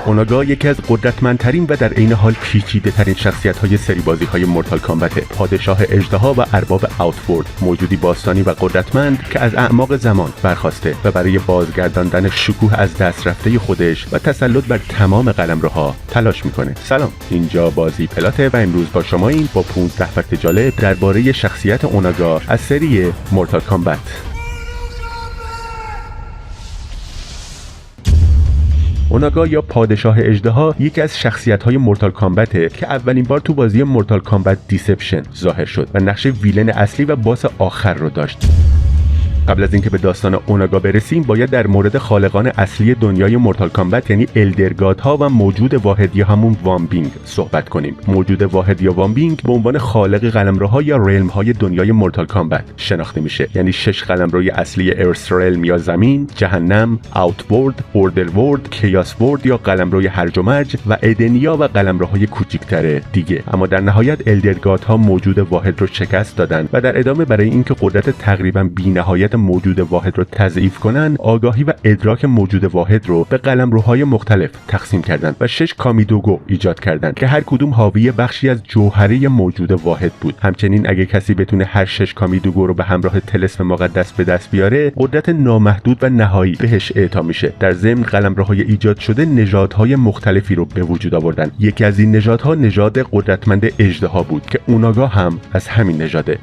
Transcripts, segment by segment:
اوناگا یکی از قدرتمندترین و در عین حال پیچیده‌ترین شخصیت‌های سری بازی‌های مورتال کامبت، پادشاه اژدها و ارباب آوتورد، موجودی باستانی و قدرتمند که از اعماق زمان برخاسته و برای بازگرداندن شکوه از دست رفته خودش و تسلط بر تمام قلمروها تلاش میکنه. سلام، اینجا بازی پلاته و امروز با شماییم با 15 فکت جالب درباره شخصیت اوناگا از سری مورتال کامبت. اوناگا یا پادشاه اژدها یکی از شخصیت‌های مورتال کامبته که اولین بار تو بازی مورتال کامبت دیسپشن ظاهر شد و نقش ویلن اصلی و باس آخر رو داشت. قبل از اینکه به داستان اوناگا برسیم باید در مورد خالقان اصلی دنیای مورتال کامبت یعنی الدرگادها و موجود واحد یا همون وامبینگ صحبت کنیم. موجود واحد یا وامبینگ به عنوان خالق قلمروها یا رلم های دنیای مورتال کامبت شناخته میشه، یعنی 6 قلمروی اصلی ارث رلم یا زمین، جهنم، آوتورد، اوردرورد، کیاس ورد یا قلمروی هرج و مرج و ادنیا و قلمروهای کوچیک‌تر دیگه. اما در نهایت الدرگادها موجود واحد رو شکست دادن و در ادامه برای اینکه قدرت تقریبا بی‌نهایت موجود واحد رو تضعیف کنن، آگاهی و ادراک موجود واحد رو به قلمروهای مختلف تقسیم کردند و 6 کامیدوگو ایجاد کردند که هر کدوم حاوی بخشی از جوهره موجود واحد بود. همچنین اگه کسی بتونه هر 6 کامیدوگو رو به همراه طلسم مقدس به دست بیاره، قدرت نامحدود و نهایی بهش اعطا میشه. در ضمن قلمروهای ایجاد شده نژادهای مختلفی رو به وجود آوردن. یکی از این نژادها نژاد قدرتمند اژدها بود که اوناگا هم از همین نژاده.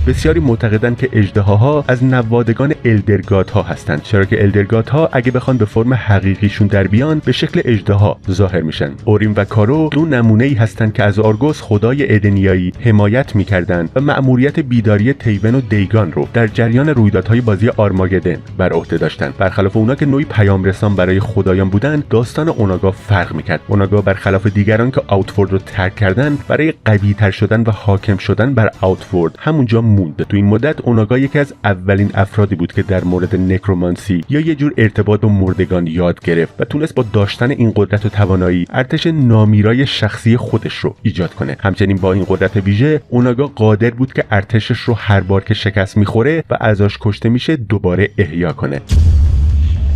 بسیاری معتقدند که اژدهاها از نوادگان الدرگادها هستند، چرا که الدرگادها اگه بخوان به فرم حقیقیشون در بیان به شکل اژدها ظاهر میشن. اوریم و کارو دو نمونه‌ای هستند که از آرگوس خدای ادنیایی حمایت میکردند و مأموریت بیداری تیون و دیگان رو در جریان رویدادهای بازی آرماگدن بر عهده داشتند. برخلاف اونا که نوعی پیامرسان برای خدایان بودند، داستان اوناگا فرق میکرد. اوناگا برخلاف دیگران که آوتورد رو ترک کردند، برای قوی‌تر شدن و حاکم شدن بر آوتورد همونجا موند. تو این مدت اوناگا یکی از اولین افرادی بود که در مورد نکرومانسی یا یه جور ارتباط با مردگان یاد گرفت و تونست با داشتن این قدرت و توانایی ارتش نامیرای شخصی خودش رو ایجاد کنه. همچنین با این قدرت ویژه اوناگا قادر بود که ارتشش رو هر بار که شکست میخوره و اعضاش کشته میشه دوباره احیا کنه.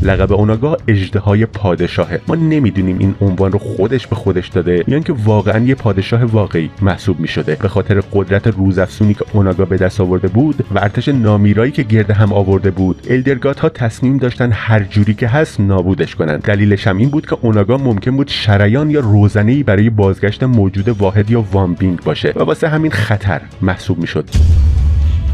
لقب اوناگا اژدهای پادشاهه. ما نمیدونیم این عنوان رو خودش به خودش داده یا اینکه واقعا یه پادشاه واقعی محسوب میشده. به خاطر قدرت روزافزونی که اوناگا به دست آورده بود و ارتش نامیرایی که گرد هم آورده بود، الدرگادها تصمیم داشتن هر جوری که هست نابودش کنن. دلیلش هم این بود که اوناگا ممکن بود شریان یا روزنه‌ای برای بازگشت موجود واحد یا وامبینگ باشه و واسه همین خطر محسوب میشد.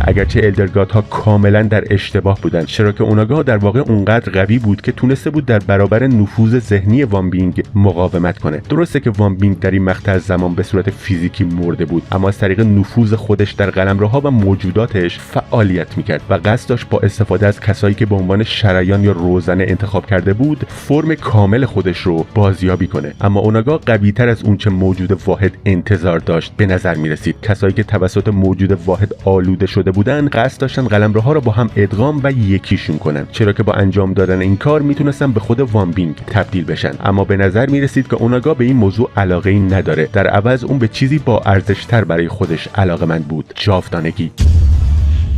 اگرچه الدرگادها کاملا در اشتباه بودند، چرا که اوناگا در واقع اونقدر قوی بود که تونسته بود در برابر نفوذ ذهنی وامبینگ مقاومت کنه. درسته که وامبینگ در این مقطع از زمان به صورت فیزیکی مرده بود، اما از طریق نفوذ خودش در قلمروها و موجوداتش فعالیت میکرد و قصد داشت با استفاده از کسایی که به عنوان شریان یا روزنه انتخاب کرده بود فرم کامل خودش رو بازیابی کنه. اما اوناگا قوی‌تر از اونچه موجود واحد انتظار داشت به نظر میرسید. کسایی که توسط موجود واحد آلوده شده بودن قصد داشتن قلمروها رو با هم ادغام و یکیشون کنن، چرا که با انجام دادن این کار میتونستن به خود وامبینگ تبدیل بشن. اما به نظر میرسید که اوناگا به این موضوع علاقه‌ای نداره. در عوض اون به چیزی با ارزش‌تر برای خودش علاقه‌مند بود: جاودانگی.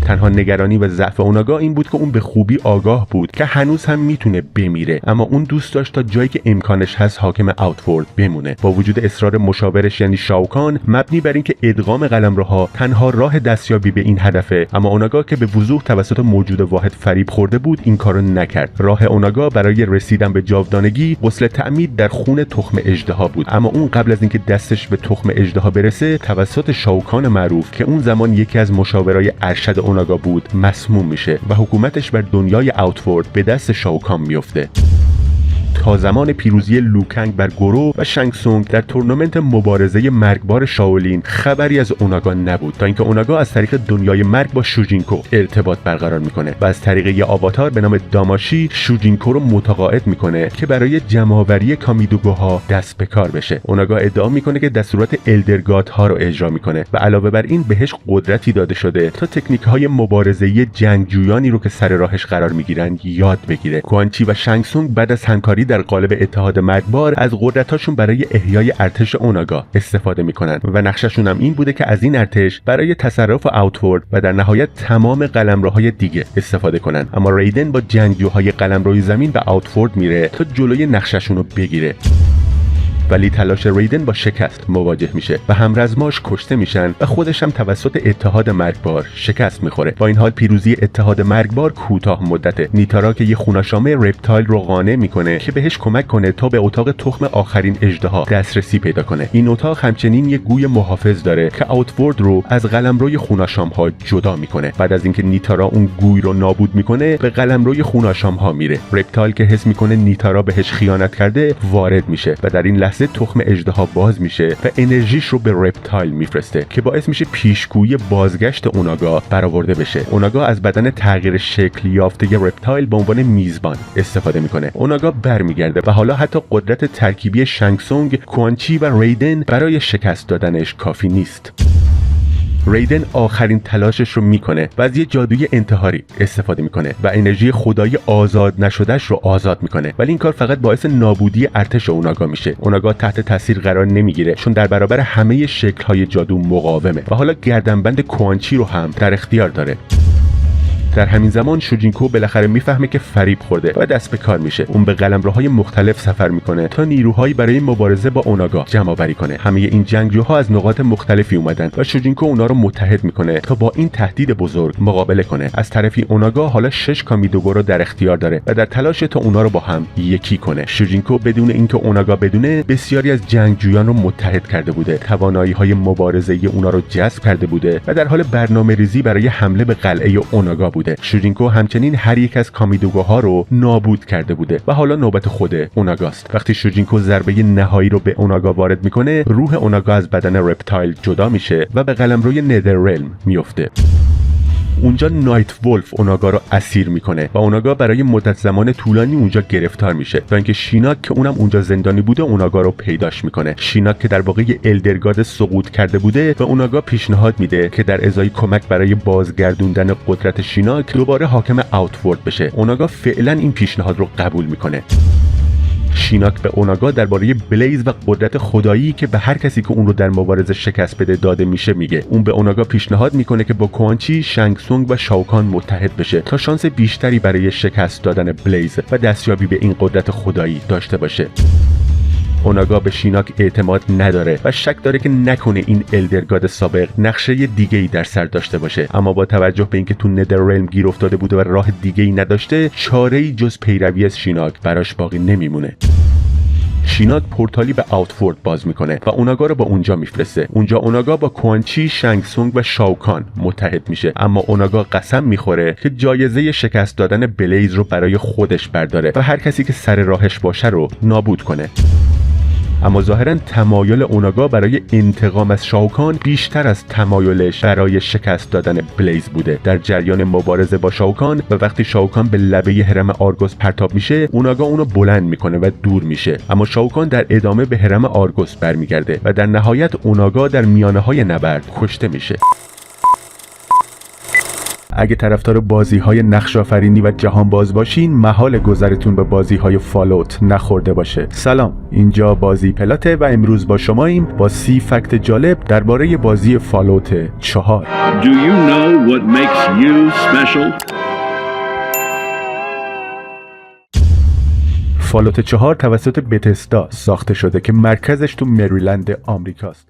تنها نگرانی و ضعف اوناگا این بود که اون به خوبی آگاه بود که هنوز هم میتونه بمیره، اما اون دوست داشت تا جایی که امکانش هست حاکم آوتورد بمونه. با وجود اصرار مشاورش یعنی شاوکان مبنی بر اینکه ادغام قلمروها تنها راه دستیابی به این هدفه، اما اوناگا که به وضوح توسط موجود واحد فریب خورده بود این کارو نکرد. راه اوناگا برای رسیدن به جاودانگی غسل تعمید در خون تخم اژدها بود، اما اون قبل از اینکه دستش به تخم اژدها برسه توسط شاوکان معروف که اون زمان یکی از مشاورای ارشد اوناگا بود مسموم میشه و حکومتش بر دنیای آوتورد به دست شاوکان میفته. تا زمان پیروزی لوکنگ بر گورو و شنگ سونگ در تورنمنت مبارزه مرگبار شاولین خبری از اوناگا نبود، تا اینکه اوناگا از طریق دنیای مرگ با شوجینکو ارتباط برقرار میکنه و از طریق یه آواتار به نام داماشی شوجینکو رو متقاعد میکنه که برای جمع‌آوری کامیدوگوها دست به کار بشه. اوناگا ادعا میکنه که دستورات الدرگادها رو اجرا میکنه و علاوه بر این بهش قدرتی داده شده تا تکنیک‌های مبارزه‌ای جنگجویانی رو که سر راهش قرار میگیرن یاد بگیره. کوانچی و شنگ سونگ بعد از همکاری در قالب اتحاد مرگبار از قدرتاشون برای احیای ارتش اوناگا استفاده میکنن و نقششون هم این بوده که از این ارتش برای تصرف آوتورد و در نهایت تمام قلمروهای دیگه استفاده کنن. اما ریدن با جنگجوهای قلمروی زمین به آوتورد میره تا جلوی نقششون رو بگیره، ولی تلاش ریدن با شکست مواجه میشه و همرزماش کشته میشن و خودش هم توسط اتحاد مرگبار شکست میخوره. با این حال پیروزی اتحاد مرگبار کوتاه مدته. نیتارا که یه خوناشامه رپتایل رو قانع میکنه که بهش کمک کنه تا به اتاق تخم آخرین اژدها دسترسی پیدا کنه. این اتاق همچنین یه گوی محافظ داره که آوتورد رو از قلمروی خوناشام‌ها جدا میکنه. بعد از اینکه نیتارا اون گوی رو نابود میکنه به قلمروی خوناشام‌ها میره. رپتایل که حس میکنه نیتارا بهش خیانت کرده وارد میشه و در این لحظه تخم اژدها باز میشه و انرژیش رو به رپتایل میفرسته که باعث میشه پیشگویی بازگشت اوناگا برآورده بشه. اوناگا از بدن تغییر شکل یافته رپتایل به عنوان میزبان استفاده میکنه. اوناگا برمیگرده و حالا حتی قدرت ترکیبی شنگ سونگ، کوان چی و ریدن برای شکست دادنش کافی نیست. ریدن آخرین تلاشش رو میکنه و از یه جادوی انتحاری استفاده میکنه و انرژی خدایی آزاد نشدهش رو آزاد میکنه، ولی این کار فقط باعث نابودی ارتش اوناگا میشه. اوناگا تحت تاثیر قرار نمیگیره چون در برابر همه شکل‌های جادو مقاومه و حالا گردنبند کوان چی رو هم در اختیار داره. در همین زمان شوجینکو بالاخره میفهمه که فریب خورده و دست به کار میشه. اون به قلمروهای مختلف سفر میکنه تا نیروهایی برای مبارزه با اوناگا جمع آوری کنه. همه این جنگجوها از نقاط مختلفی اومدن و شوجینکو اونا رو متحد میکنه تا با این تهدید بزرگ مقابله کنه. از طرفی اوناگا حالا 6 کامیدوگو رو در اختیار داره و در تلاش تا اونا رو با هم یکی کنه. شوجینکو بدون اینکه اوناگا بدونه بسیاری از جنگجویان رو متحد کرده بوده، توانایی‌های مبارزه‌ای اونا رو جذب کرده بوده و در حال برنامه‌ریزی برای حمله به قلعه اوناگا بوده. شوجینکو همچنین هر یک از کامیدوگوها رو نابود کرده بوده و حالا نوبت خود اوناگاست. وقتی شوجینکو ضربه نهایی رو به اوناگا وارد میکنه، روح اوناگا از بدن رپتایل جدا میشه و به قلمروی ندررلم میفته. اونجا نایت ولف اوناگا رو اسیر میکنه و اوناگا برای مدت زمان طولانی اونجا گرفتار میشه تا اینکه شیناک که اونم اونجا زندانی بوده اوناگا رو پیداش میکنه. شیناک که در واقع الدرگارد سقوط کرده بوده و اوناگا پیشنهاد میده که در ازای کمک برای بازگردوندن قدرت شیناک دوباره حاکم آوتورد بشه. اوناگا فعلا این پیشنهاد رو قبول میکنه. شیناک به اوناگا درباره بلیز و قدرت خدایی که به هر کسی که اون رو در مبارزه شکست بده داده میشه میگه. اون به اوناگا پیشنهاد میکنه که با کوان چی، شنگ سونگ و شاوکان متحد بشه تا شانس بیشتری برای شکست دادن بلیز و دستیابی به این قدرت خدایی داشته باشه. اوناگا به شیناک اعتماد نداره و شک داره که نکنه این الدرگارد سابق نقشه دیگه‌ای در سر داشته باشه، اما با توجه به اینکه تو ندررلم گیر افتاده بوده و راه دیگه‌ای نداشته، چاره‌ای جز پیروی از شیناک براش باقی نمیمونه. شیناک پورتالی به آوتورد باز میکنه و اوناگا رو با اونجا میفرسته. اونجا اوناگا با کوان چی، شنگ سونگ و شاوکان متحد میشه، اما اوناگا قسم میخوره که جایزه شکست دادن بلیز رو برای خودش برداره و هر کسی که سر راهش باشه رو نابود کنه. اما ظاهراً تمایل اوناگا برای انتقام از شاوکان بیشتر از تمایلش برای شکست دادن بلیز بوده. در جریان مبارزه با شاوکان و وقتی شاوکان به لبه هرم آرگوس پرتاب میشه، اوناگا اونو بلند میکنه و دور میشه، اما شاوکان در ادامه به هرم آرگوس برمیگرده و در نهایت اوناگا در میانه‌های نبرد کشته میشه. اگه طرفدار بازی‌های نقش‌آفرینی و جهانباز باشین، محال گذرتون به بازی‌های فالوت نخورده باشه. سلام، اینجا بازی پلاته و امروز با شماییم با 30 فکت جالب درباره بازی فالوت 4. Do you know what makes you special? فالوت 4 توسط بتسدا ساخته شده که مرکزش تو مریلند آمریکاست.